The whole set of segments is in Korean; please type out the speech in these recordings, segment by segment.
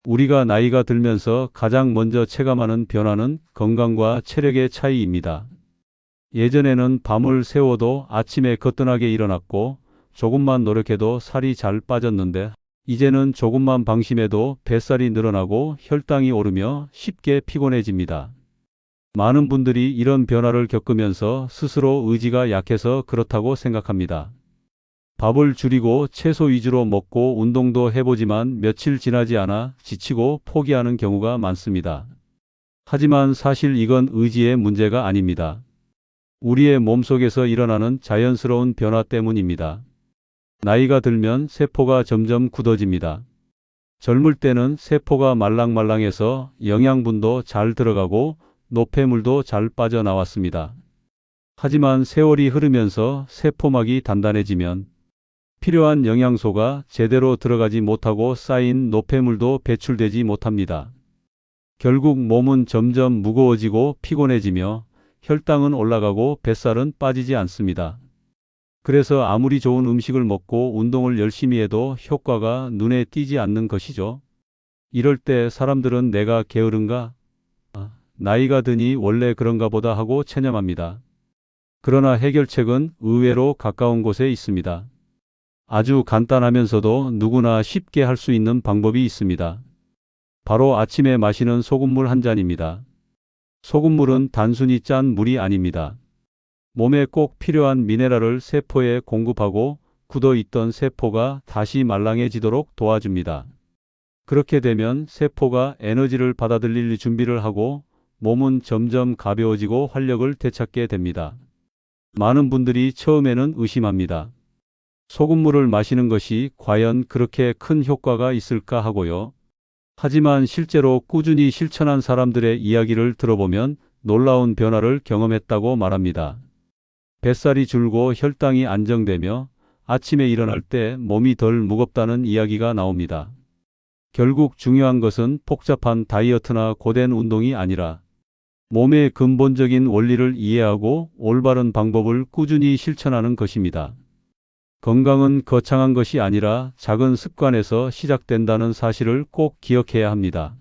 우리가 나이가 들면서 가장 먼저 체감하는 변화는 건강과 체력의 차이입니다. 예전에는 밤을 새워도 아침에 거뜬하게 일어났고 조금만 노력해도 살이 잘 빠졌는데 이제는 조금만 방심해도 뱃살이 늘어나고 혈당이 오르며 쉽게 피곤해집니다. 많은 분들이 이런 변화를 겪으면서 스스로 의지가 약해서 그렇다고 생각합니다. 밥을 줄이고 채소 위주로 먹고 운동도 해보지만 며칠 지나지 않아 지치고 포기하는 경우가 많습니다. 하지만 사실 이건 의지의 문제가 아닙니다. 우리의 몸속에서 일어나는 자연스러운 변화 때문입니다. 나이가 들면 세포가 점점 굳어집니다. 젊을 때는 세포가 말랑말랑해서 영양분도 잘 들어가고 노폐물도 잘 빠져나왔습니다. 하지만 세월이 흐르면서 세포막이 단단해지면 필요한 영양소가 제대로 들어가지 못하고 쌓인 노폐물도 배출되지 못합니다. 결국 몸은 점점 무거워지고 피곤해지며 혈당은 올라가고 뱃살은 빠지지 않습니다. 그래서 아무리 좋은 음식을 먹고 운동을 열심히 해도 효과가 눈에 띄지 않는 것이죠. 이럴 때 사람들은 내가 게으른가? 나이가 드니 원래 그런가 보다 하고 체념합니다. 그러나 해결책은 의외로 가까운 곳에 있습니다. 아주 간단하면서도 누구나 쉽게 할 수 있는 방법이 있습니다. 바로 아침에 마시는 소금물 한 잔입니다. 소금물은 단순히 짠 물이 아닙니다. 몸에 꼭 필요한 미네랄을 세포에 공급하고 굳어있던 세포가 다시 말랑해지도록 도와줍니다. 그렇게 되면 세포가 에너지를 받아들일 준비를 하고 몸은 점점 가벼워지고 활력을 되찾게 됩니다. 많은 분들이 처음에는 의심합니다. 소금물을 마시는 것이 과연 그렇게 큰 효과가 있을까 하고요. 하지만 실제로 꾸준히 실천한 사람들의 이야기를 들어보면 놀라운 변화를 경험했다고 말합니다. 뱃살이 줄고 혈당이 안정되며 아침에 일어날 때 몸이 덜 무겁다는 이야기가 나옵니다. 결국 중요한 것은 복잡한 다이어트나 고된 운동이 아니라 몸의 근본적인 원리를 이해하고 올바른 방법을 꾸준히 실천하는 것입니다. 건강은 거창한 것이 아니라 작은 습관에서 시작된다는 사실을 꼭 기억해야 합니다.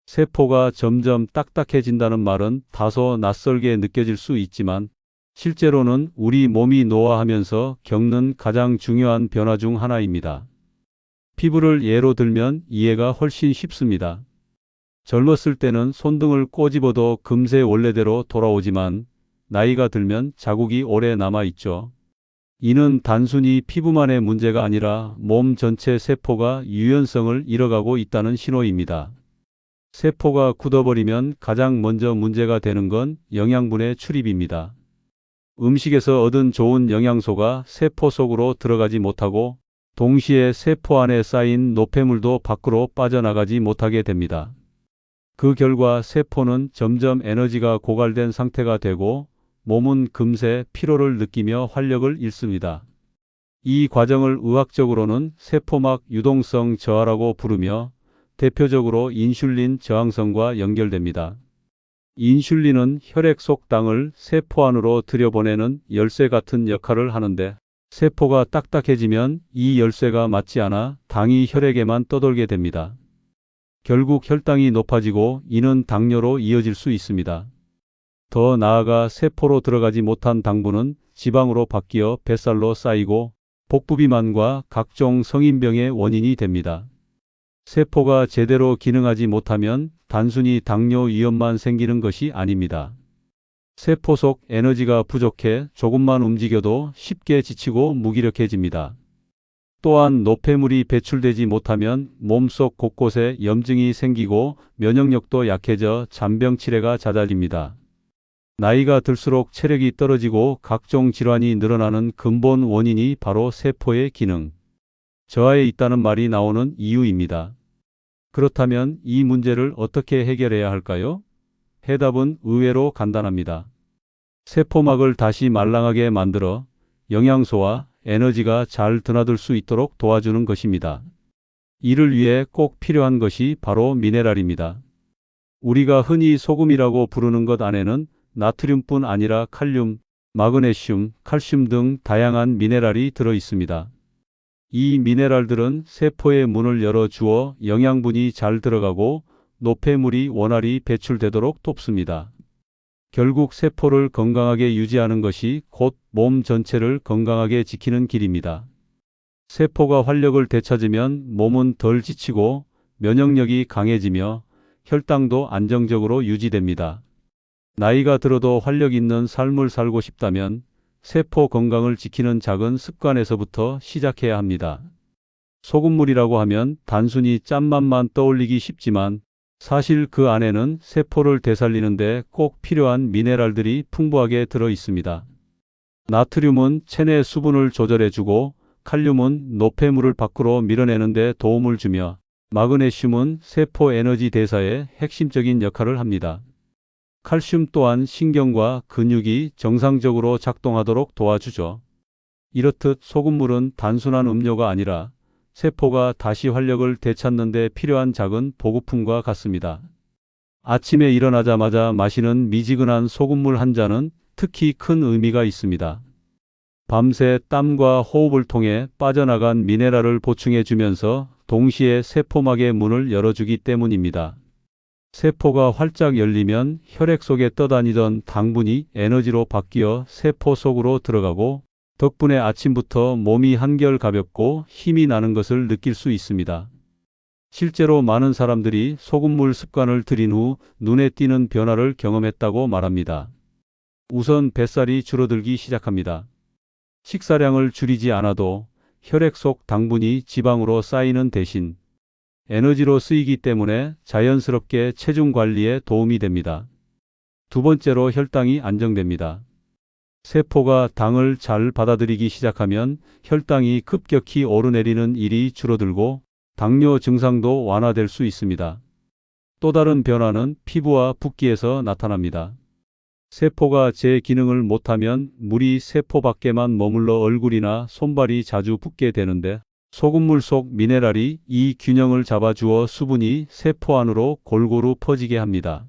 세포가 점점 딱딱해진다는 말은 다소 낯설게 느껴질 수 있지만 실제로는 우리 몸이 노화하면서 겪는 가장 중요한 변화 중 하나입니다. 피부를 예로 들면 이해가 훨씬 쉽습니다. 젊었을 때는 손등을 꼬집어도 금세 원래대로 돌아오지만 나이가 들면 자국이 오래 남아있죠. 이는 단순히 피부만의 문제가 아니라 몸 전체 세포가 유연성을 잃어가고 있다는 신호입니다. 세포가 굳어버리면 가장 먼저 문제가 되는 건 영양분의 출입입니다. 음식에서 얻은 좋은 영양소가 세포 속으로 들어가지 못하고 동시에 세포 안에 쌓인 노폐물도 밖으로 빠져나가지 못하게 됩니다. 그 결과 세포는 점점 에너지가 고갈된 상태가 되고 몸은 금세 피로를 느끼며 활력을 잃습니다. 이 과정을 의학적으로는 세포막 유동성 저하라고 부르며 대표적으로 인슐린 저항성과 연결됩니다. 인슐린은 혈액 속 당을 세포 안으로 들여보내는 열쇠 같은 역할을 하는데 세포가 딱딱해지면 이 열쇠가 맞지 않아 당이 혈액에만 떠돌게 됩니다. 결국 혈당이 높아지고 이는 당뇨로 이어질 수 있습니다. 더 나아가 세포로 들어가지 못한 당분은 지방으로 바뀌어 뱃살로 쌓이고 복부비만과 각종 성인병의 원인이 됩니다. 세포가 제대로 기능하지 못하면 단순히 당뇨 위험만 생기는 것이 아닙니다. 세포 속 에너지가 부족해 조금만 움직여도 쉽게 지치고 무기력해집니다. 또한 노폐물이 배출되지 못하면 몸속 곳곳에 염증이 생기고 면역력도 약해져 잔병 치레가 잦아집니다. 나이가 들수록 체력이 떨어지고 각종 질환이 늘어나는 근본 원인이 바로 세포의 기능 저하에 있다는 말이 나오는 이유입니다. 그렇다면 이 문제를 어떻게 해결해야 할까요? 해답은 의외로 간단합니다. 세포막을 다시 말랑하게 만들어 영양소와 에너지가 잘 드나들 수 있도록 도와주는 것입니다. 이를 위해 꼭 필요한 것이 바로 미네랄입니다. 우리가 흔히 소금이라고 부르는 것 안에는 나트륨뿐 아니라 칼륨, 마그네슘, 칼슘 등 다양한 미네랄이 들어 있습니다. 이 미네랄들은 세포의 문을 열어주어 영양분이 잘 들어가고 노폐물이 원활히 배출되도록 돕습니다. 결국 세포를 건강하게 유지하는 것이 곧 몸 전체를 건강하게 지키는 길입니다. 세포가 활력을 되찾으면 몸은 덜 지치고 면역력이 강해지며 혈당도 안정적으로 유지됩니다. 나이가 들어도 활력 있는 삶을 살고 싶다면 세포 건강을 지키는 작은 습관에서부터 시작해야 합니다. 소금물이라고 하면 단순히 짠맛만 떠올리기 쉽지만 사실 그 안에는 세포를 되살리는데 꼭 필요한 미네랄들이 풍부하게 들어 있습니다. 나트륨은 체내 수분을 조절해주고 칼륨은 노폐물을 밖으로 밀어내는 데 도움을 주며 마그네슘은 세포 에너지 대사에 핵심적인 역할을 합니다. 칼슘 또한 신경과 근육이 정상적으로 작동하도록 도와주죠. 이렇듯 소금물은 단순한 음료가 아니라 세포가 다시 활력을 되찾는 데 필요한 작은 보급품과 같습니다. 아침에 일어나자마자 마시는 미지근한 소금물 한 잔은 특히 큰 의미가 있습니다. 밤새 땀과 호흡을 통해 빠져나간 미네랄을 보충해 주면서 동시에 세포막의 문을 열어주기 때문입니다. 세포가 활짝 열리면 혈액 속에 떠다니던 당분이 에너지로 바뀌어 세포 속으로 들어가고 덕분에 아침부터 몸이 한결 가볍고 힘이 나는 것을 느낄 수 있습니다. 실제로 많은 사람들이 소금물 습관을 들인 후 눈에 띄는 변화를 경험했다고 말합니다. 우선 뱃살이 줄어들기 시작합니다. 식사량을 줄이지 않아도 혈액 속 당분이 지방으로 쌓이는 대신 에너지로 쓰이기 때문에 자연스럽게 체중 관리에 도움이 됩니다. 두 번째로 혈당이 안정됩니다. 세포가 당을 잘 받아들이기 시작하면 혈당이 급격히 오르내리는 일이 줄어들고 당뇨 증상도 완화될 수 있습니다. 또 다른 변화는 피부와 붓기에서 나타납니다. 세포가 제 기능을 못하면 물이 세포 밖에만 머물러 얼굴이나 손발이 자주 붓게 되는데 소금물 속 미네랄이 이 균형을 잡아주어 수분이 세포 안으로 골고루 퍼지게 합니다.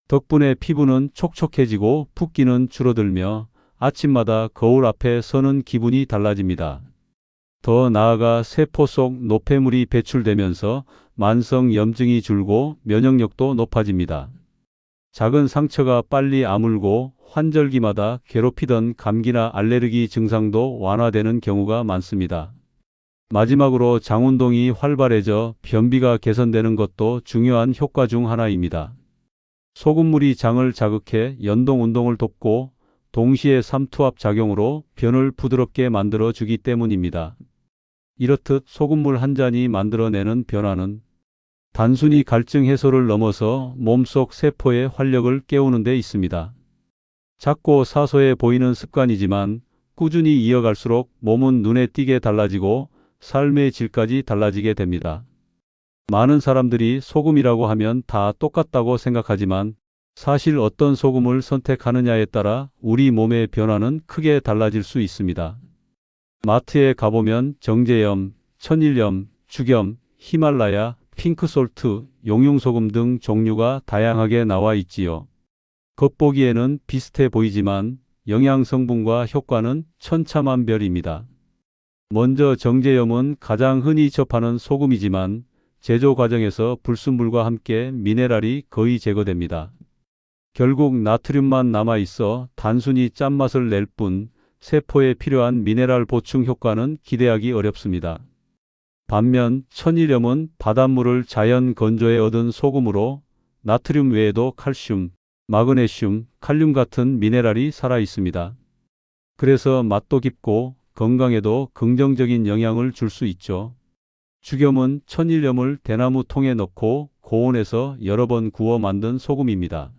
덕분에 피부는 촉촉해지고 붓기는 줄어들며 아침마다 거울 앞에 서는 기분이 달라집니다. 더 나아가 세포 속 노폐물이 배출되면서 만성 염증이 줄고 면역력도 높아집니다. 작은 상처가 빨리 아물고 환절기마다 괴롭히던 감기나 알레르기 증상도 완화되는 경우가 많습니다. 마지막으로 장 운동이 활발해져 변비가 개선되는 것도 중요한 효과 중 하나입니다. 소금물이 장을 자극해 연동 운동을 돕고 동시에 삼투압 작용으로 변을 부드럽게 만들어 주기 때문입니다. 이렇듯 소금물 한 잔이 만들어내는 변화는 단순히 갈증 해소를 넘어서 몸속 세포의 활력을 깨우는 데 있습니다. 작고 사소해 보이는 습관이지만 꾸준히 이어갈수록 몸은 눈에 띄게 달라지고 삶의 질까지 달라지게 됩니다. 많은 사람들이 소금이라고 하면 다 똑같다고 생각하지만 사실 어떤 소금을 선택하느냐에 따라 우리 몸의 변화는 크게 달라질 수 있습니다. 마트에 가보면 정제염, 천일염, 죽염, 히말라야, 핑크솔트, 용융소금 등 종류가 다양하게 나와 있지요. 겉보기에는 비슷해 보이지만 영양 성분과 효과는 천차만별입니다. 먼저 정제염은 가장 흔히 접하는 소금이지만 제조 과정에서 불순물과 함께 미네랄이 거의 제거됩니다. 결국 나트륨만 남아있어 단순히 짠맛을 낼 뿐 세포에 필요한 미네랄 보충 효과는 기대하기 어렵습니다. 반면 천일염은 바닷물을 자연 건조해 얻은 소금으로 나트륨 외에도 칼슘, 마그네슘, 칼륨 같은 미네랄이 살아 있습니다. 그래서 맛도 깊고 건강에도 긍정적인 영향을 줄 수 있죠. 죽염은 천일염을 대나무 통에 넣고 고온에서 여러 번 구워 만든 소금입니다.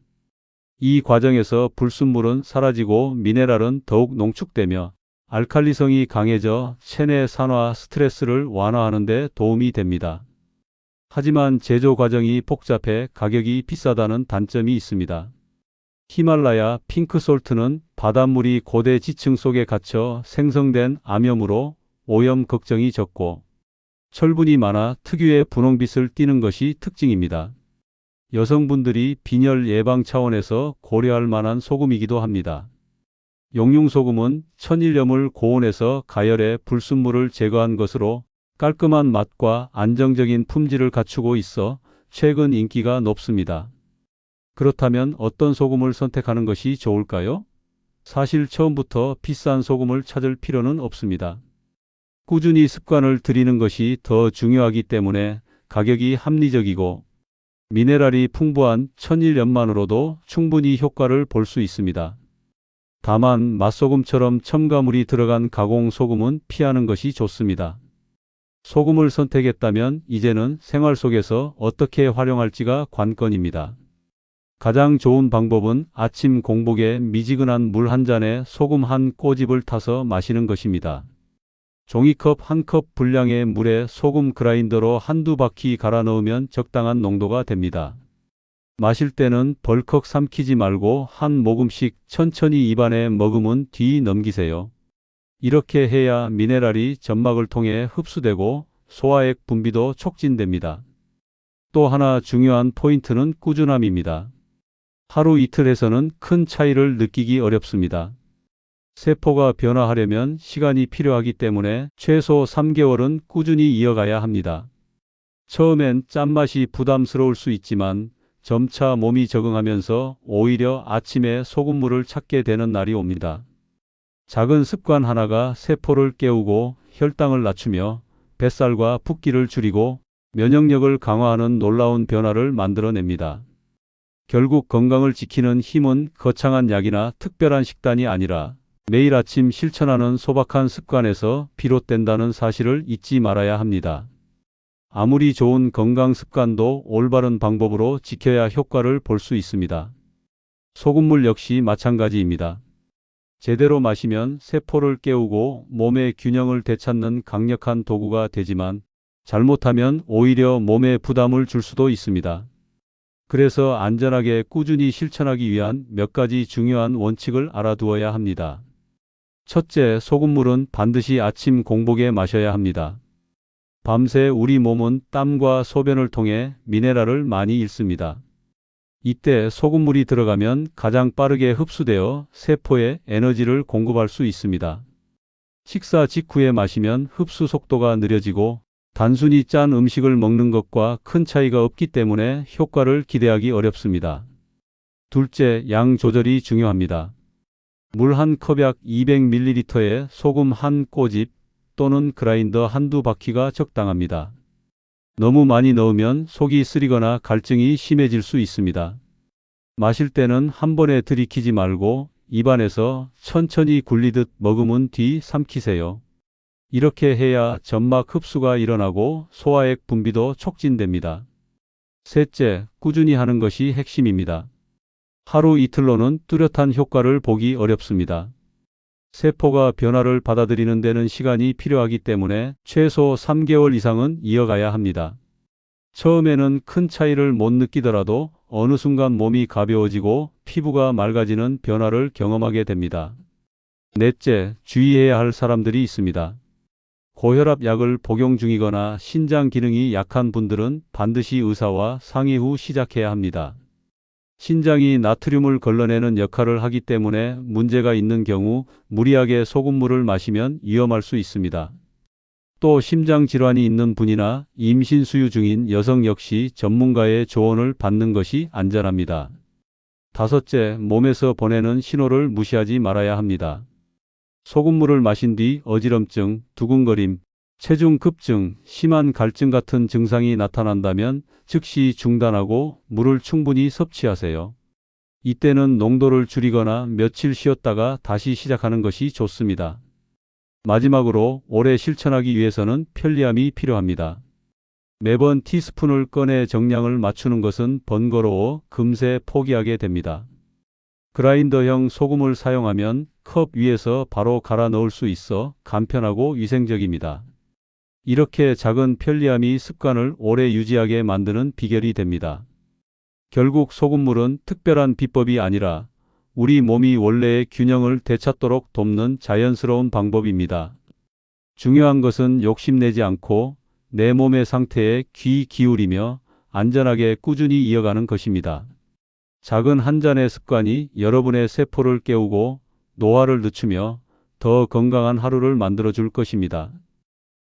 이 과정에서 불순물은 사라지고 미네랄은 더욱 농축되며 알칼리성이 강해져 체내 산화 스트레스를 완화하는 데 도움이 됩니다. 하지만 제조 과정이 복잡해 가격이 비싸다는 단점이 있습니다. 히말라야 핑크솔트는 바닷물이 고대 지층 속에 갇혀 생성된 암염으로 오염 걱정이 적고 철분이 많아 특유의 분홍빛을 띠는 것이 특징입니다. 여성분들이 빈혈 예방 차원에서 고려할 만한 소금이기도 합니다. 용융소금은 천일염을 고온에서 가열해 불순물을 제거한 것으로 깔끔한 맛과 안정적인 품질을 갖추고 있어 최근 인기가 높습니다. 그렇다면 어떤 소금을 선택하는 것이 좋을까요? 사실 처음부터 비싼 소금을 찾을 필요는 없습니다. 꾸준히 습관을 들이는 것이 더 중요하기 때문에 가격이 합리적이고 미네랄이 풍부한 천일염만으로도 충분히 효과를 볼 수 있습니다. 다만 맛소금처럼 첨가물이 들어간 가공소금은 피하는 것이 좋습니다. 소금을 선택했다면 이제는 생활 속에서 어떻게 활용할지가 관건입니다. 가장 좋은 방법은 아침 공복에 미지근한 물 한 잔에 소금 한 꼬집을 타서 마시는 것입니다. 종이컵 한 컵 분량의 물에 소금 그라인더로 한두 바퀴 갈아 넣으면 적당한 농도가 됩니다. 마실 때는 벌컥 삼키지 말고 한 모금씩 천천히 입안에 머금은 뒤 넘기세요. 이렇게 해야 미네랄이 점막을 통해 흡수되고 소화액 분비도 촉진됩니다. 또 하나 중요한 포인트는 꾸준함입니다. 하루 이틀 해서는 큰 차이를 느끼기 어렵습니다. 세포가 변화하려면 시간이 필요하기 때문에 최소 3개월은 꾸준히 이어가야 합니다. 처음엔 짠맛이 부담스러울 수 있지만 점차 몸이 적응하면서 오히려 아침에 소금물을 찾게 되는 날이 옵니다. 작은 습관 하나가 세포를 깨우고 혈당을 낮추며 뱃살과 붓기를 줄이고 면역력을 강화하는 놀라운 변화를 만들어냅니다. 결국 건강을 지키는 힘은 거창한 약이나 특별한 식단이 아니라 매일 아침 실천하는 소박한 습관에서 비롯된다는 사실을 잊지 말아야 합니다. 아무리 좋은 건강 습관도 올바른 방법으로 지켜야 효과를 볼 수 있습니다. 소금물 역시 마찬가지입니다. 제대로 마시면 세포를 깨우고 몸의 균형을 되찾는 강력한 도구가 되지만 잘못하면 오히려 몸에 부담을 줄 수도 있습니다. 그래서 안전하게 꾸준히 실천하기 위한 몇 가지 중요한 원칙을 알아두어야 합니다. 첫째, 소금물은 반드시 아침 공복에 마셔야 합니다. 밤새 우리 몸은 땀과 소변을 통해 미네랄을 많이 잃습니다. 이때 소금물이 들어가면 가장 빠르게 흡수되어 세포에 에너지를 공급할 수 있습니다. 식사 직후에 마시면 흡수 속도가 느려지고 단순히 짠 음식을 먹는 것과 큰 차이가 없기 때문에 효과를 기대하기 어렵습니다. 둘째, 양 조절이 중요합니다. 물 한 컵 약 200ml에 소금 한 꼬집 또는 그라인더 한두 바퀴가 적당합니다. 너무 많이 넣으면 속이 쓰리거나 갈증이 심해질 수 있습니다. 마실 때는 한 번에 들이키지 말고 입안에서 천천히 굴리듯 머금은 뒤 삼키세요. 이렇게 해야 점막 흡수가 일어나고 소화액 분비도 촉진됩니다. 셋째, 꾸준히 하는 것이 핵심입니다. 하루 이틀로는 뚜렷한 효과를 보기 어렵습니다. 세포가 변화를 받아들이는 데는 시간이 필요하기 때문에 최소 3개월 이상은 이어가야 합니다. 처음에는 큰 차이를 못 느끼더라도 어느 순간 몸이 가벼워지고 피부가 맑아지는 변화를 경험하게 됩니다. 넷째, 주의해야 할 사람들이 있습니다. 고혈압 약을 복용 중이거나 신장 기능이 약한 분들은 반드시 의사와 상의 후 시작해야 합니다. 신장이 나트륨을 걸러내는 역할을 하기 때문에 문제가 있는 경우 무리하게 소금물을 마시면 위험할 수 있습니다. 또 심장 질환이 있는 분이나 임신 수유 중인 여성 역시 전문가의 조언을 받는 것이 안전합니다. 다섯째, 몸에서 보내는 신호를 무시하지 말아야 합니다. 소금물을 마신 뒤 어지럼증, 두근거림, 체중 급증, 심한 갈증 같은 증상이 나타난다면 즉시 중단하고 물을 충분히 섭취하세요. 이때는 농도를 줄이거나 며칠 쉬었다가 다시 시작하는 것이 좋습니다. 마지막으로 오래 실천하기 위해서는 편리함이 필요합니다. 매번 티스푼을 꺼내 정량을 맞추는 것은 번거로워 금세 포기하게 됩니다. 그라인더형 소금을 사용하면 컵 위에서 바로 갈아 넣을 수 있어 간편하고 위생적입니다. 이렇게 작은 편리함이 습관을 오래 유지하게 만드는 비결이 됩니다. 결국 소금물은 특별한 비법이 아니라 우리 몸이 원래의 균형을 되찾도록 돕는 자연스러운 방법입니다. 중요한 것은 욕심내지 않고 내 몸의 상태에 귀 기울이며 안전하게 꾸준히 이어가는 것입니다. 작은 한 잔의 습관이 여러분의 세포를 깨우고 노화를 늦추며 더 건강한 하루를 만들어 줄 것입니다.